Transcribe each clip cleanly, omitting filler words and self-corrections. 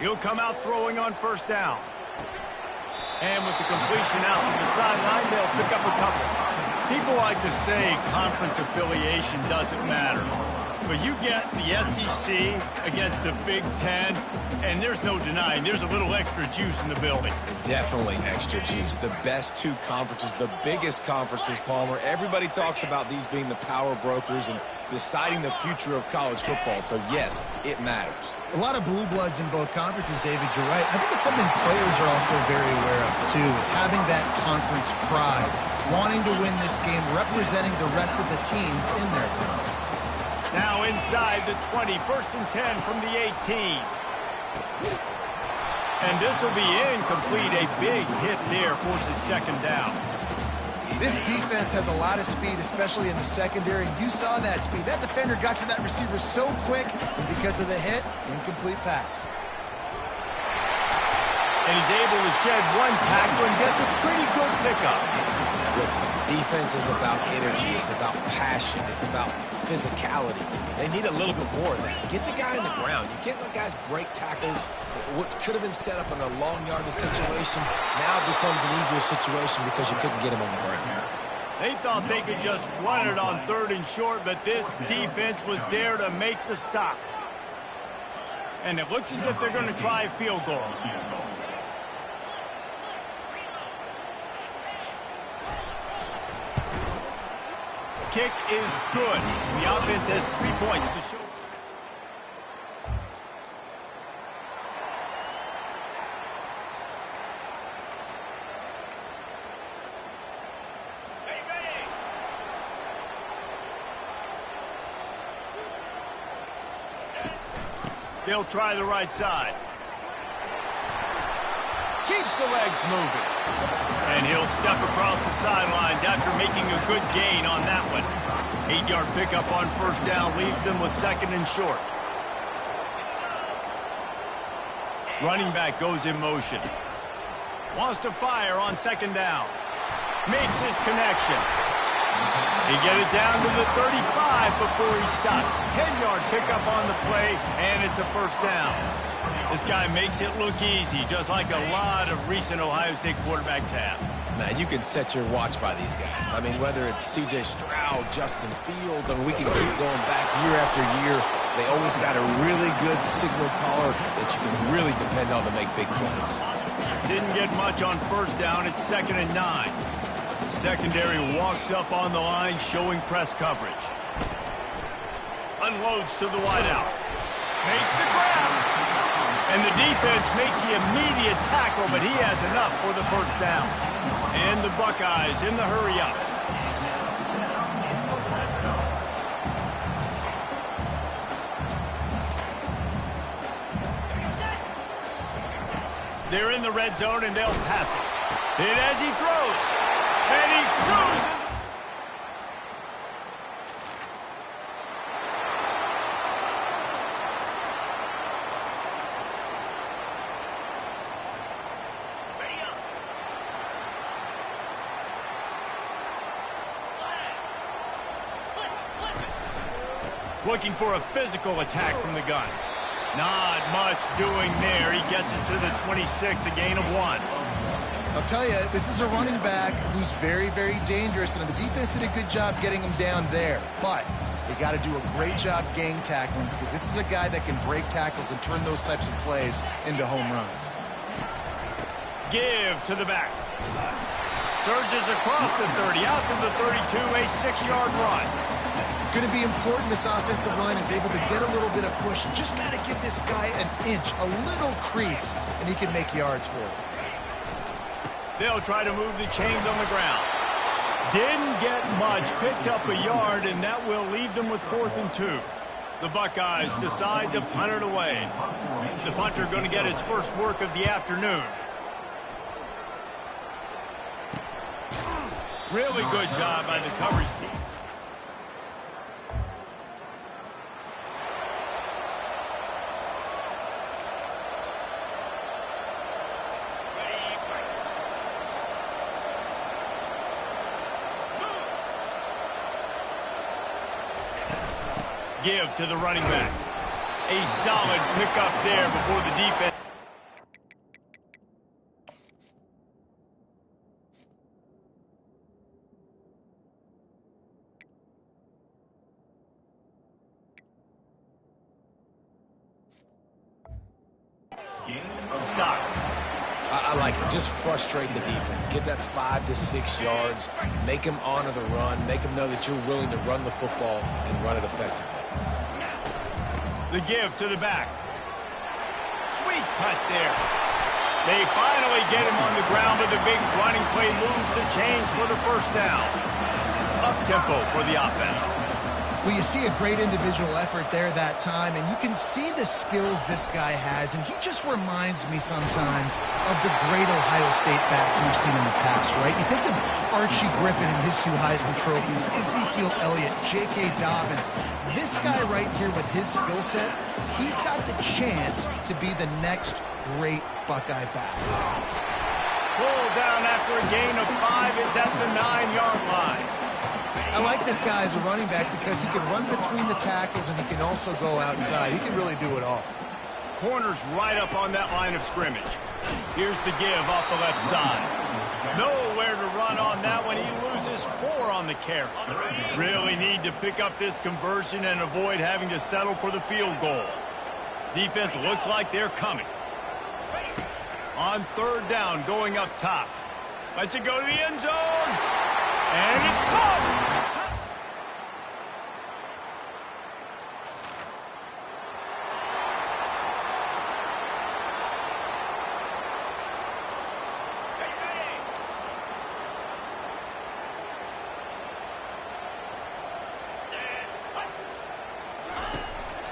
He'll come out throwing on first down. And with the completion out to the sideline, they'll pick up a couple. People like to say conference affiliation doesn't matter. But you get the SEC against the Big Ten, and there's no denying there's a little extra juice in the building. Definitely extra juice. The best two conferences, the biggest conferences, Palmer. Everybody talks about these being the power brokers and deciding the future of college football. So, yes, it matters. A lot of blue bloods in both conferences, David. You're right. I think it's something players are also very aware of, too, is having that conference pride, wanting to win this game, representing the rest of the teams in their conference. Now inside the 20, 1st and 10 from the 18. And this will be incomplete. A big hit there forces second down. This defense has a lot of speed, especially in the secondary. You saw that speed. That defender got to that receiver so quick, and because of the hit, incomplete pass. And he's able to shed one tackle and gets a pretty good pickup. Listen, defense is about energy. It's about passion. It's about physicality. They need a little bit more of that. Get the guy on the ground. You can't let guys break tackles. What could have been set up in a long yardage situation now becomes an easier situation because you couldn't get him on the ground. They thought they could just run it on 3rd and short, but this defense was there to make the stop. And it looks as if they're going to try a field goal. Kick is good. The offense has 3 points to show. They'll try the right side. Keeps the legs moving. And he'll step across the sidelines after making a good gain on that one. 8-yard pickup on first down leaves them with 2nd and short. Running back goes in motion. Wants to fire on 2nd down. Makes his connection. He get it down to the 35 before he stopped. 10-yard pickup on the play, and it's a first down. This guy makes it look easy, just like a lot of recent Ohio State quarterbacks have. Man, you can set your watch by these guys. I mean, whether it's C.J. Stroud, Justin Fields, I mean, we can keep going back year after year. They always got a really good signal caller that you can really depend on to make big plays. Didn't get much on first down. It's 2nd and 9. Secondary walks up on the line, showing press coverage. Unloads to the wideout. Makes the grab. And the defense makes the immediate tackle, but he has enough for the first down. And the Buckeyes in the hurry-up. They're in the red zone, and they'll pass it. Hit as he throws. And he cruises. Looking for a physical attack from the gun. Not much doing there. He gets it to the 26, a gain of 1. I'll tell you, this is a running back who's very, very dangerous, and the defense did a good job getting him down there. But they got to do a great job gang tackling, because this is a guy that can break tackles and turn those types of plays into home runs. Give to the back. Surges across the 30, out to the 32, a 6-yard run. It's going to be important this offensive line is able to get a little bit of push. Just got to give this guy an inch, a little crease, and he can make yards for it. They'll try to move the chains on the ground. Didn't get much, picked up a yard, and that will leave them with 4th and 2. The Buckeyes decide to punt it away. The punter going to get his first work of the afternoon. Really good job by the coverage team. Give to the running back. A solid pickup there before the defense. stop. I like it. Just frustrate the defense. Get that 5 to 6 yards. Make them honor the run. Make them know that you're willing to run the football and run it effectively. The give to the back. Sweet cut there. They finally get him on the ground, but the big running play moves the chains for the first down. Up-tempo for the offense. Well, you see a great individual effort there that time, and you can see the skills this guy has, and he just reminds me sometimes of the great Ohio State backs we've seen in the past, right? You think of Archie Griffin and his 2 Heisman trophies, Ezekiel Elliott, J.K. Dobbins. This guy right here with his skill set, he's got the chance to be the next great Buckeye back. Pulled down after a gain of 5. It's at the 9-yard line. I like this guy as a running back because he can run between the tackles and he can also go outside. He can really do it all. Corner's right up on that line of scrimmage. Here's the give off the left side. Nowhere to run on that one. He loses 4 on the carry. Really need to pick up this conversion and avoid having to settle for the field goal. Defense looks like they're coming. On 3rd down, going up top. Lets it go to the end zone. And it's caught.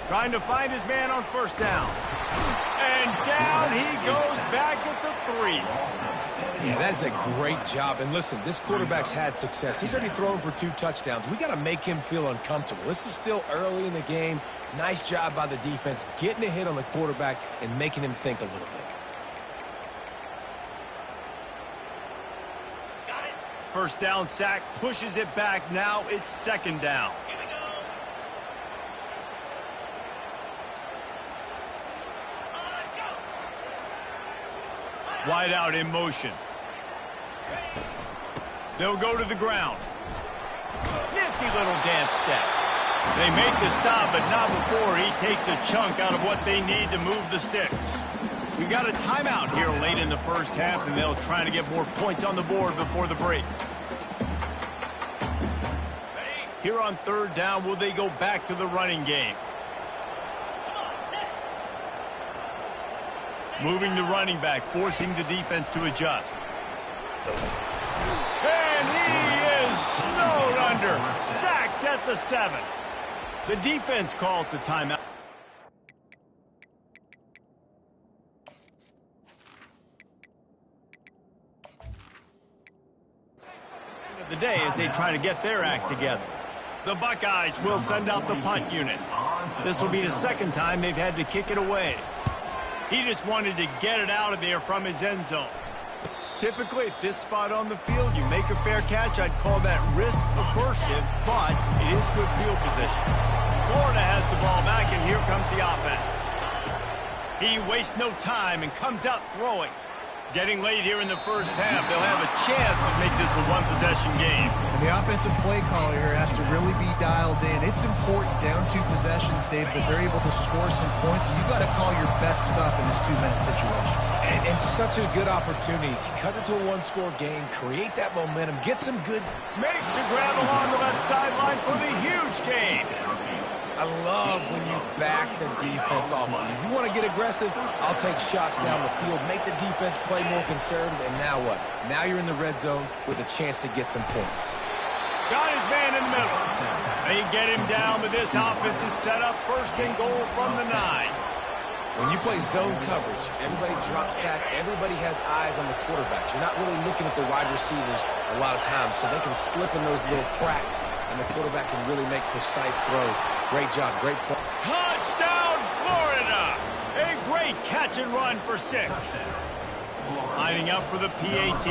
Trying to find his man on 1st down. And down he goes back at the 3. Yeah, that's a great job. And listen, this quarterback's had success. He's already thrown for 2 touchdowns. We got to make him feel uncomfortable. This is still early in the game. Nice job by the defense, getting a hit on the quarterback and making him think a little bit. First down sack, pushes it back. Now it's 2nd down. Wide out in motion. They'll go to the ground. Nifty little dance step. They make the stop, but not before he takes a chunk out of what they need to move the sticks. We've got a timeout here late in the 1st half, and they'll try to get more points on the board before the break. Here on 3rd down, will they go back to the running game? Moving the running back, forcing the defense to adjust. And he is snowed under. Sacked at the 7. The defense calls the timeout. The day as they try to get their act together. The Buckeyes will send out the punt unit. This will be the 2nd time they've had to kick it away. He just wanted to get it out of there from his end zone. Typically, at this spot on the field, you make a fair catch. I'd call that risk aversive, but it is good field position. Florida has the ball back, and here comes the offense. He wastes no time and comes out throwing. Getting late here in the 1st half, they'll have a chance to make this a 1-possession game. And the offensive play caller here has to really be dialed in. It's important, down 2 possessions, Dave, that they're able to score some points. So you got to call your best stuff in this 2-minute situation. And such a good opportunity to cut it to a 1-score game, create that momentum, get some good... Makes the grab along the left sideline for the huge gain. I love when you back the defense off. If you want to get aggressive, I'll take shots down the field, make the defense play more conservative, and now what? Now you're in the red zone with a chance to get some points. Got his man in the middle. They get him down, but this offense is set up 1st and goal from the 9. When you play zone coverage, everybody drops back, everybody has eyes on the quarterbacks. You're not really looking at the wide receivers a lot of times, so they can slip in those little cracks, and the quarterback can really make precise throws. Great job, great play. Touchdown, Florida! A great catch and run for 6. Lining up for the PAT.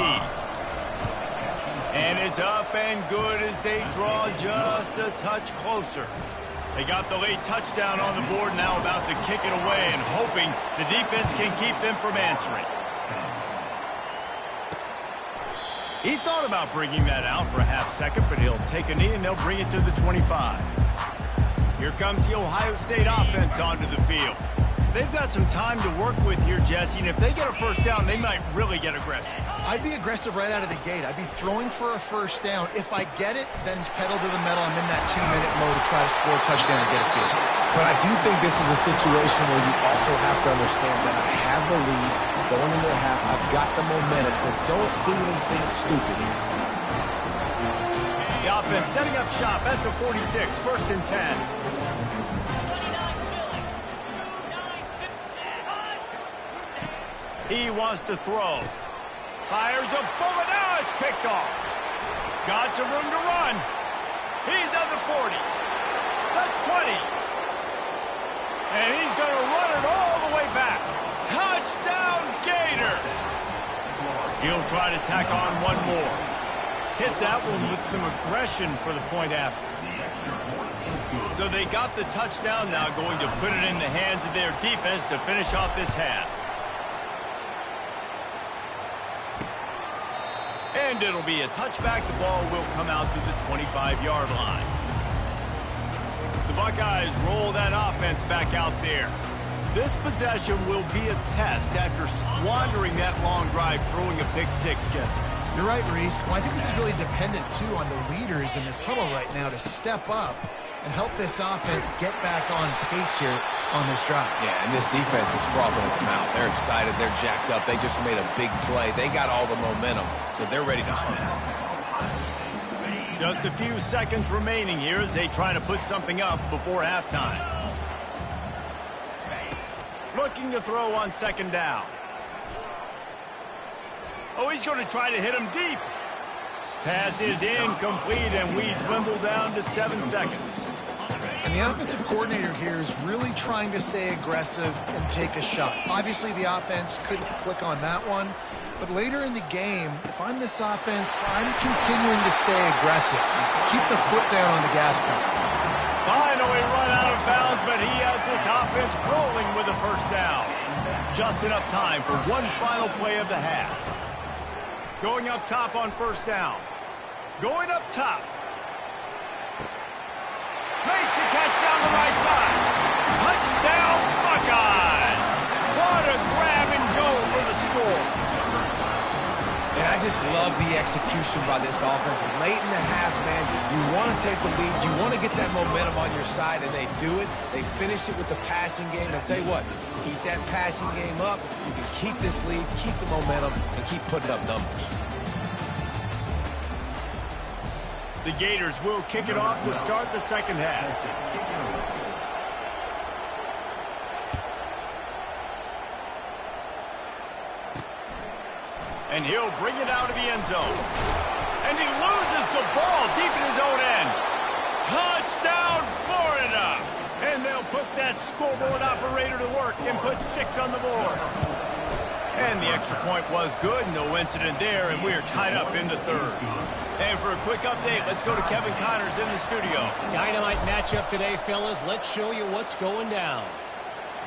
And it's up and good as they draw just a touch closer. They got the late touchdown on the board, now about to kick it away and hoping the defense can keep them from answering. He thought about bringing that out for a half-second, but he'll take a knee and they'll bring it to the 25. Here comes the Ohio State offense onto the field. They've got some time to work with here, Jesse, and if they get a first down, they might really get aggressive. I'd be aggressive right out of the gate. I'd be throwing for a first down. If I get it, then it's pedal to the metal. I'm in that 2-minute mode to try to score a touchdown and get a field. But I do think this is a situation where you also have to understand that I have the lead going into the half. I've got the momentum, so don't do anything stupid here. The offense setting up shop at the 46, 1st and 10. He wants to throw. Fires a bullet. Now it's picked off. Got some room to run. He's at the 40. The 20. And he's going to run it all the way back. Touchdown, Gator. He'll try to tack on one more. Hit that one with some aggression for the point after. So they got the touchdown now, going to put it in the hands of their defense to finish off this half. And it'll be a touchback. The ball will come out to the 25-yard line. The Buckeyes roll that offense back out there. This possession will be a test after squandering that long drive, throwing a pick six, Jesse. You're right, Reese. Well, I think this is really dependent, too, on the leaders in this huddle right now to step up and help this offense get back on pace here on this drive. Yeah, and this defense is frothing at the mouth. They're excited. They're jacked up. They just made a big play. They got all the momentum, so they're ready to hunt. Just a few seconds remaining here as they try to put something up before halftime. Looking to throw on 2nd down. Oh, he's going to try to hit him deep. Pass is incomplete, and we dwindle down to 7 seconds. And the offensive coordinator here is really trying to stay aggressive and take a shot. Obviously, the offense couldn't click on that one. But later in the game, if I'm this offense, I'm continuing to stay aggressive. Keep the foot down on the gas pedal. Finally run out of bounds, but he has this offense rolling with a first down. Just enough time for one final play of the half. Going up top on 1st down. Going up top. Makes the catch down the right side. Touchdown, Buckeyes. What a grab and go for the score. And I just love the execution by this offense. Late in the half, man, you want to take the lead. You want to get that momentum on your side, and they do it. They finish it with the passing game. I'll tell you what, keep that passing game up. You can keep this lead, keep the momentum, and keep putting up numbers. The Gators will kick it off to start the 2nd half. And he'll bring it out of the end zone. And he loses the ball deep in his own end. Touchdown, Florida! And they'll put that scoreboard operator to work and put 6 on the board. And the extra point was good. No incident there, and we're tied up in the 3rd. And for a quick update, let's go to Kevin Connors in the studio. Dynamite matchup today, fellas. Let's show you what's going down.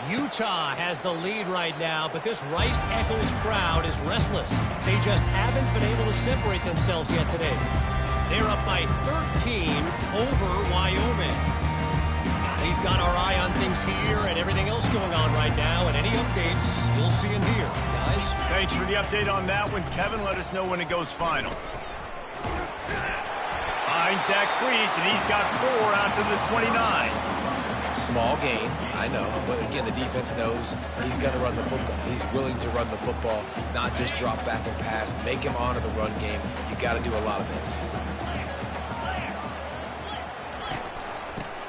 Utah has the lead right now, but this Rice-Eccles crowd is restless. They just haven't been able to separate themselves yet today. They're up by 13 over Wyoming. We've got our eye on things here and everything else going on right now, and any updates, you'll see them here, guys. Thanks for the update on that one, Kevin. Let us know when it goes final. Finds that crease, and he's got 4 out to the 29. Small gain, I know, but again, the defense knows he's going to run the football. He's willing to run the football, not just drop back and pass, make him honor the run game. You got to do a lot of this.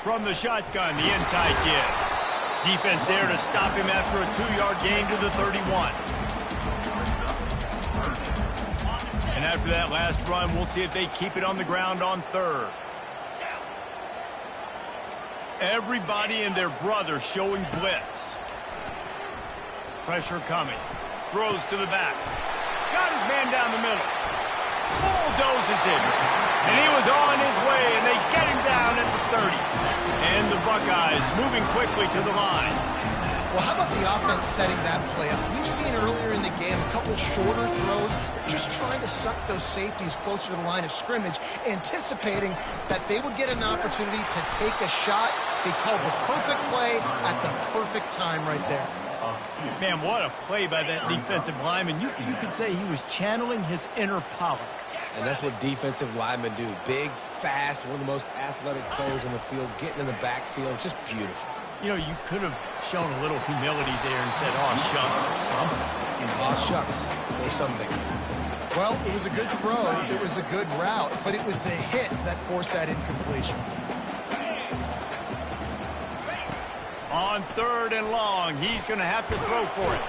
From the shotgun, the inside give. Defense there to stop him after a 2-yard gain to the 31. And after that last run, we'll see if they keep it on the ground on 3rd. Everybody and their brother showing blitz. Pressure coming. Throws to the back. Got his man down the middle. Bulldozes him. And he was on his way, and they get him down at the 30. And the Buckeyes moving quickly to the line. Well, how about the offense setting that play up? We've seen earlier in the game a couple shorter throws. They're just trying to suck those safeties closer to the line of scrimmage, anticipating that they would get an opportunity to take a shot. They called the perfect play at the perfect time right there. Man, what a play by that defensive lineman. You could say he was channeling his inner Pollock. And that's what defensive linemen do. Big, fast, one of the most athletic players on the field, getting in the backfield, just beautiful. You know, you could have shown a little humility there and said, "Oh, shucks," or something. Oh, shucks, or something. Well, it was a good throw. It was a good route, but it was the hit that forced that incompletion. On 3rd and long, he's going to have to throw for it.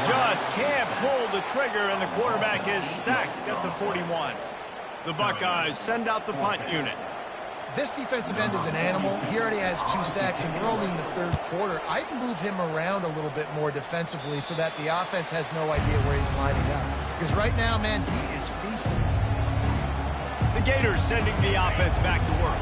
Just can't pull the trigger, and the quarterback is sacked at the 41. The Buckeyes send out the punt unit. This defensive end is an animal. He already has 2 sacks, and we're only in the 3rd quarter. I'd move him around a little bit more defensively so that the offense has no idea where he's lining up. Because right now, man, he is feasting. The Gators sending the offense back to work.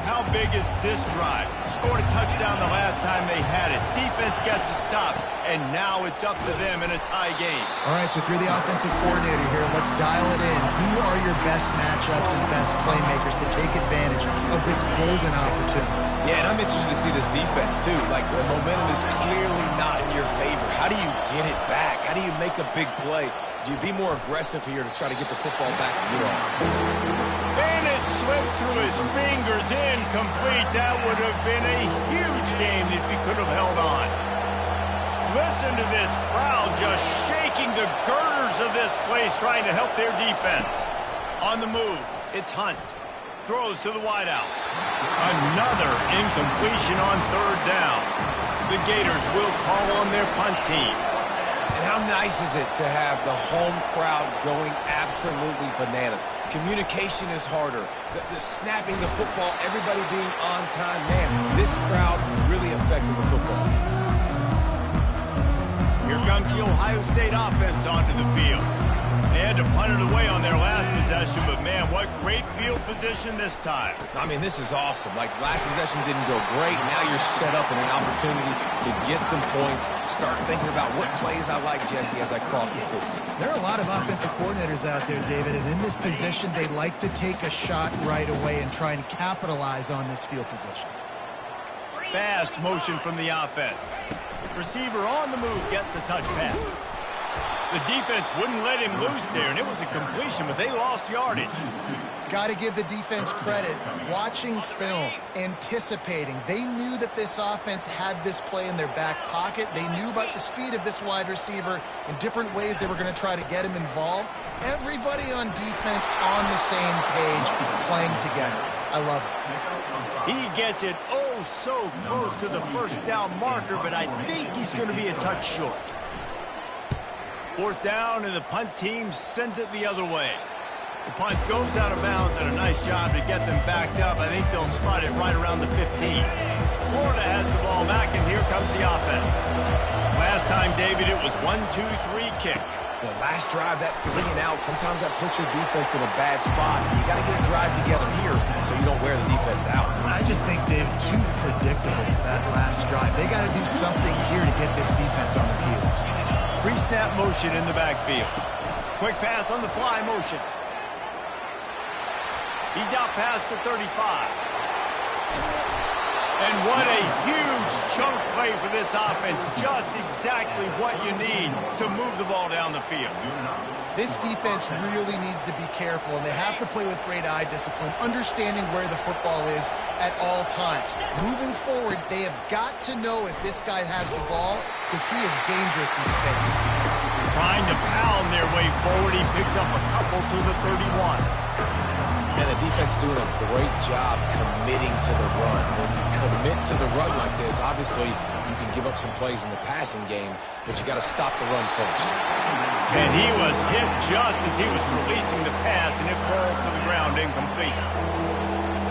How big is this drive? Scored a touchdown the last time they had it. Defense gets a stop, and now it's up to them in a tie game. All right, so if you're the offensive coordinator here, let's dial it in. Who are your best matchups and best playmakers to take advantage of this golden opportunity? Yeah, and I'm interested to see this defense, too. Like, the momentum is clearly not in your favor. How do you get it back? How do you make a big play? Do you be more aggressive here to try to get the football back to your offense? And it slips through his fingers, incomplete. That would have been a huge game if he could have held on. Listen to this crowd just shaking the girders of this place, trying to help their defense. On the move, it's Hunt. Throws to the wideout. Another incompletion on 3rd down. The Gators will call on their punt team. And how nice is it to have the home crowd going absolutely bananas? Communication is harder. The snapping the football, everybody being on time. Man, this crowd really affected the football. Here comes the Ohio State offense onto the field. They had to punt it away on their last possession, but man, what great field position this time. I mean, this is awesome. Like, last possession didn't go great. Now you're set up in an opportunity to get some points. Start thinking about what plays I like, Jesse, as I cross the field. There are a lot of offensive coordinators out there, David, and in this position, they like to take a shot right away and try and capitalize on this field position. Fast motion from the offense. Receiver on the move gets the touch pass. The defense wouldn't let him loose there, and it was a completion, but they lost yardage. Got to give the defense credit. Watching film, anticipating. They knew that this offense had this play in their back pocket. They knew about the speed of this wide receiver and different ways they were going to try to get him involved. Everybody on defense on the same page, playing together. I love it. He gets it so close to the 1st down marker, but I think he's going to be a touch short. 4th down, and the punt team sends it the other way. The punt goes out of bounds, and a nice job to get them backed up. I think they'll spot it right around the 15. Florida has the ball back, and here comes the offense. Last time, David, it was 1-2-3 kick. The last drive, that 3 and out, sometimes that puts your defense in a bad spot. You got to get a drive together here so you don't wear the defense out. I just think, Dave, too predictable, that last drive. They got to do something here to get this defense on their heels. Pre-snap motion in the backfield. Quick pass on the fly motion. He's out past the 35. And what a huge chunk play for this offense. Just exactly what you need to move the ball down the field. This defense really needs to be careful, and they have to play with great eye discipline, understanding where the football is at all times. Moving forward, they have got to know if this guy has the ball, because he is dangerous in space. Trying to pound their way forward, he picks up a couple to the 31. And the defense doing a great job committing to the run. When you commit to the run like this, obviously you can give up some plays in the passing game, but you got to stop the run first. And he was hit just as he was releasing the pass, and it falls to the ground incomplete.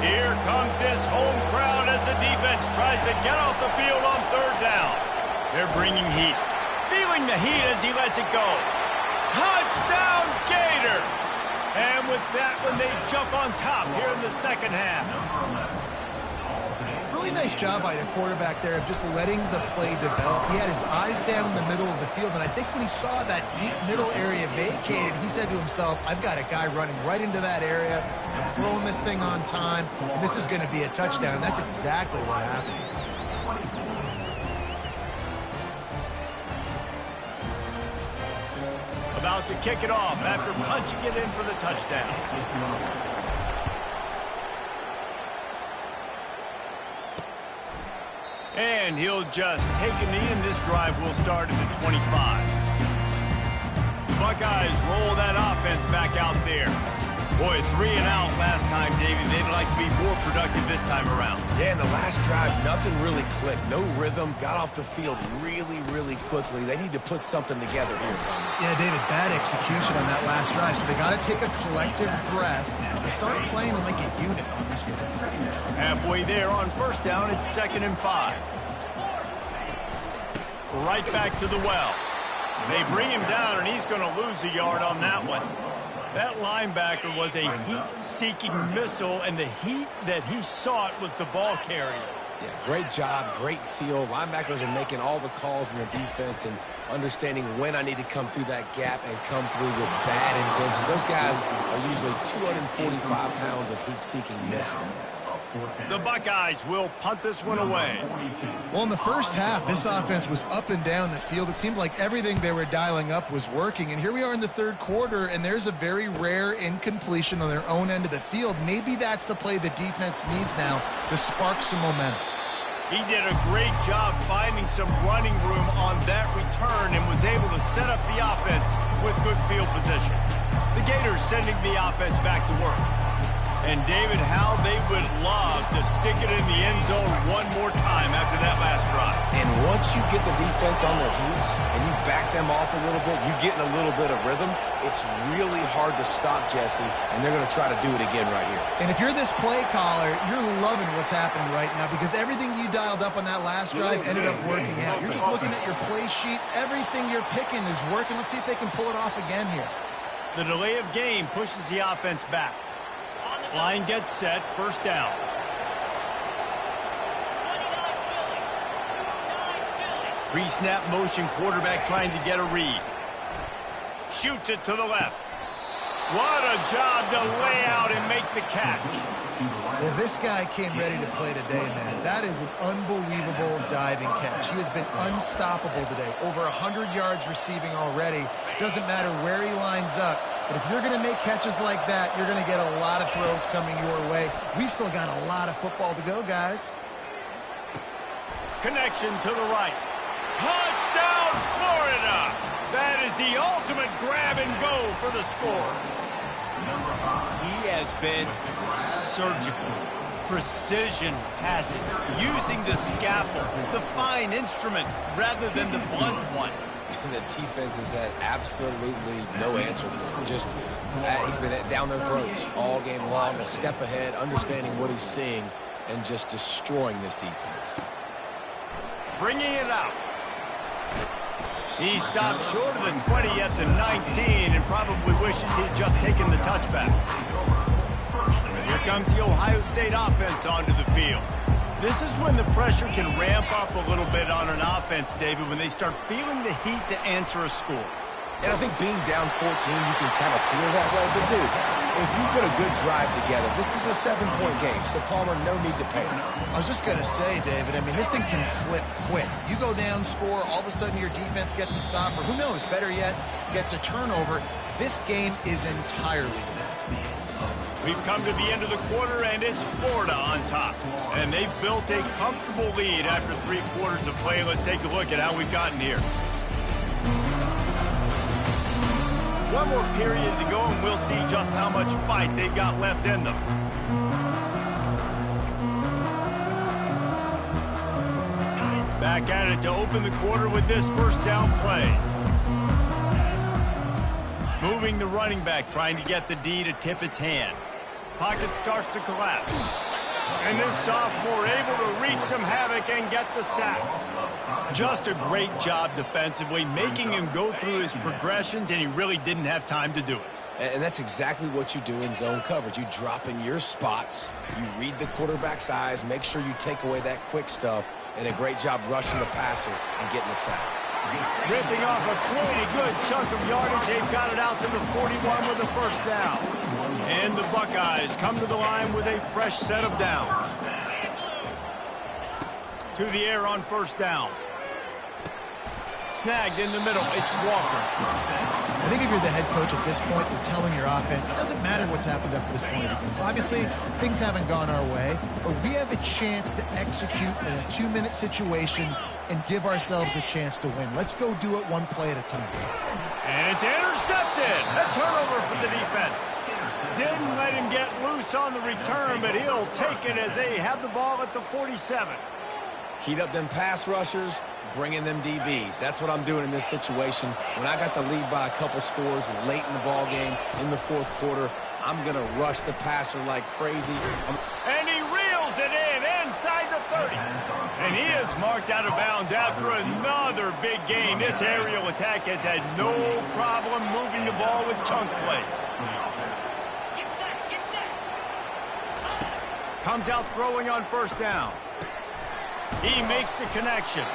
Here comes this home crowd as the defense tries to get off the field on 3rd down. They're bringing heat. Feeling the heat as he lets it go. Touchdown, Gators! And with that one, they jump on top here in the 2nd half. really nice job by the quarterback there of just letting the play develop. He had his eyes down in the middle of the field, and I think when he saw that deep middle area vacated, he said to himself, I've got a guy running right into that area. I'm throwing this thing on time, and this is going to be a touchdown. And that's exactly what happened. About to kick it off after punching it in for the touchdown. And he'll just take a knee, and this drive will start at the 25. The Buckeyes roll that offense back out there. Boy, 3 and out last time, David. They'd like to be more productive this time around. Yeah, in the last drive, nothing really clicked. No rhythm. Got off the field really, really quickly. They need to put something together here. Yeah, David, bad execution on that last drive. So they got to take a collective breath and start playing like a unit on this one. Halfway there on first down, it's 2nd and 5. Right back to the well. They bring him down, and he's going to lose a yard on that one. That linebacker was a heat-seeking missile, and the heat that he sought was the ball carrier. Yeah, great job, great feel. Linebackers are making all the calls in the defense and understanding when I need to come through that gap and come through with bad intention. Those guys are usually 245 pounds of heat-seeking missile. The Buckeyes will punt this one away. Well, in the first half, this offense was up and down the field. It seemed like everything they were dialing up was working. And here we are in the third quarter, and there's a very rare incompletion on their own end of the field. Maybe that's the play the defense needs now to spark some momentum. He did a great job finding some running room on that return and was able to set up the offense with good field position. The Gators sending the offense back to work. And, David, how they would love to stick it in the end zone one more time after that last drive. And once you get the defense on their heels and you back them off a little bit, you get in a little bit of rhythm, it's really hard to stop, Jesse, and they're going to try to do it again right here. And if you're this play caller, you're loving what's happening right now because everything you dialed up on that last drive ended up working out. You're just looking at your play sheet. Everything you're picking is working. Let's see if they can pull it off again here. The delay of game pushes the offense back. Line gets set, first down. Pre-snap motion, quarterback trying to get a read. Shoots it to the left. What a job to lay out and make the catch. Well, this guy came ready to play today, man. That is an unbelievable diving catch. He has been unstoppable today. Over 100 yards receiving already. Doesn't matter where he lines up. But if you're going to make catches like that, you're going to get a lot of throws coming your way. We've still got a lot of football to go, guys. Connection to the right. Touchdown, Florida! That is the ultimate grab and go for the score. He has been surgical. Precision passes, using the scalpel, the fine instrument, rather than the blunt one. The defense has had absolutely no answer for him. Just, he's been down their throats all game long, a step ahead, understanding what he's seeing, and just destroying this defense. Bringing it out. He stopped short of the 20 at the 19 and probably wishes he'd just taken the touchback. Here comes the Ohio State offense onto the field. This is when the pressure can ramp up a little bit on an offense, David, when they start feeling the heat to answer a score. And I think being down 14, you can kind of feel that way. But, dude, if you put a good drive together, this is a 7-point game, so Palmer, no need to panic. I was just going to say, David, I mean, this thing can flip quick. You go down, score, all of a sudden your defense gets a stop, or who knows, better yet, gets a turnover. This game is entirely different. We've come to the end of the quarter, and it's Florida on top. And they've built a comfortable lead after 3 quarters of play. Let's take a look at how we've gotten here. One more period to go, and we'll see just how much fight they've got left in them. Back at it to open the quarter with this first down play. Moving the running back, trying to get the D to tip its hand. Pocket starts to collapse. And this sophomore able to wreak some havoc and get the sack. Just a great job defensively, making him go through his progressions, and he really didn't have time to do it. And that's exactly what you do in zone coverage. You drop in your spots, you read the quarterback's eyes, make sure you take away that quick stuff, and a great job rushing the passer and getting the sack. Ripping off a pretty good chunk of yardage. They've got it out to the 41 with a first down. And the Buckeyes come to the line with a fresh set of downs. To the air on first down. Snagged in the middle. It's Walker. I think if you're the head coach at this point, you're telling your offense, it doesn't matter what's happened up to this point. Obviously, things haven't gone our way, but we have a chance to execute in a 2-minute situation and give ourselves a chance to win. Let's go do it one play at a time. And it's intercepted. A turnover for the defense. Didn't let him get loose on the return, but he'll take it as they have the ball at the 47. Heat up them pass rushers, bring in them DBs. That's what I'm doing in this situation. When I got the lead by a couple scores late in the ball game in the fourth quarter, I'm going to rush the passer like crazy. And he reels it in inside the 30. And he is marked out of bounds after another big gain. This aerial attack has had no problem moving the ball with chunk plays. Comes out throwing on first down. He makes the connection.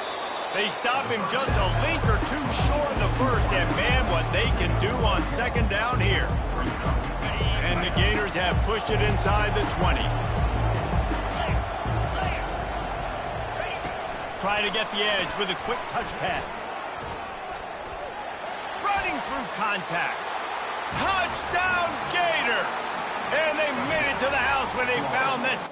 They stop him just a link or two short of the first, and man, what they can do on second down here. And the Gators have pushed it inside the 20. Try to get the edge with a quick touch pass. Running through contact. Touchdown Gators! And they made it to the house when they found that